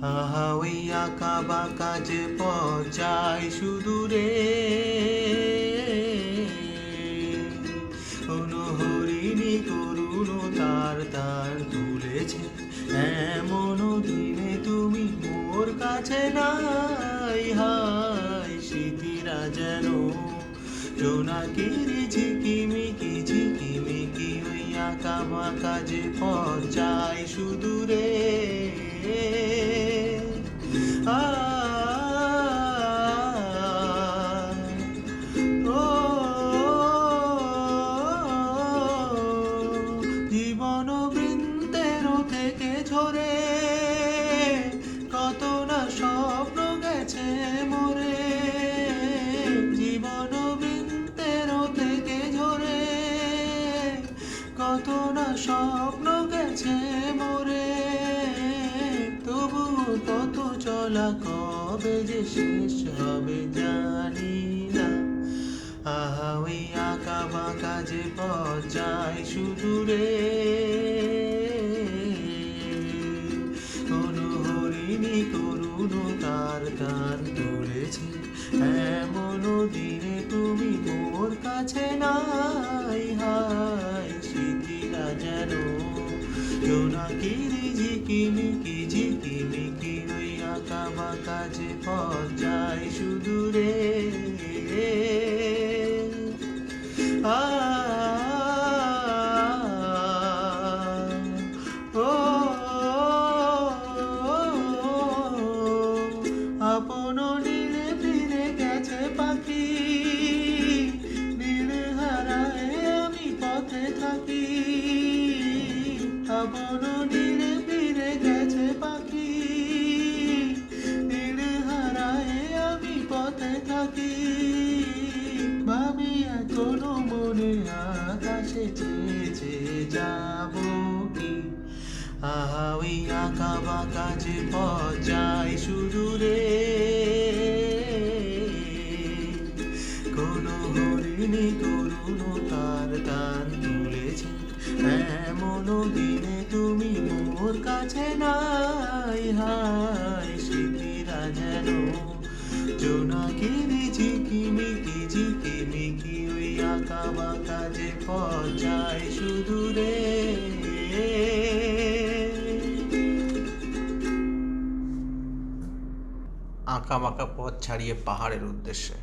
আহা ওই আঁকা বাঁকা যে পথ যায় সুদূরে, অনুহরিণী করুণ তার তার তুলেছে, এমন দিনে তুমি মোর কাছে নাই। হায় স্মৃতিরা যেন জোনাকির ঝিকিমিকি ঝিকিমিকি, ওই আঁকা বাঁকা যে পথ যায় সুদূরে। আ ও জীবন বৃন্তের থেকে ঝরে কত না স্বপ্ন গেছে মোরে, জীবন বৃন্তের থেকে ঝরে কত না স্বপ্ন গেছে মোরে, তবু তত চলা কবে যে শেষ হবে জানি না। আহা ওই আঁকা বাঁকা যে পথ যায় সুদূরে, অনুহরিণী করুণ তার গান তুলেছে, এমন দিনে তুমি মোর কাছে নাই। হায় স্মৃতিরা যেন জোনাকির ঝিকিমিকি ঝিকিমিকি, ওই আঁকা বাঁকা যে পথ যায় সুদূরে। আ ও আপন নীড়ে ফিরে গেছে পাখি, নীড় হারায় আমি পথে থাকি। আপন নীড়ে ফিরে গেছে পাখি, নীড় হারায় আমি পথে থাকি। ভাবি এখনো মনে আকাশে চেয়ে চেয়ে যাবো কি, আহা ওই আঁকা বাঁকা যে পথ যায় সুদূরে, কোনো হরিণী করুণ তার টান তুলেছে, এমন দিনে তুমি মোর কাছে নাই। হায় স্মৃতিরা যেন জোনাকির ঝিকিমিকি ঝিকিমিকি, ওই আঁকা বাঁকা যে পথ যায় সুদূরে। আঁকা বাঁকা পথ ছাড়িয়ে পাহাড়ের উদ্দেশ্যে।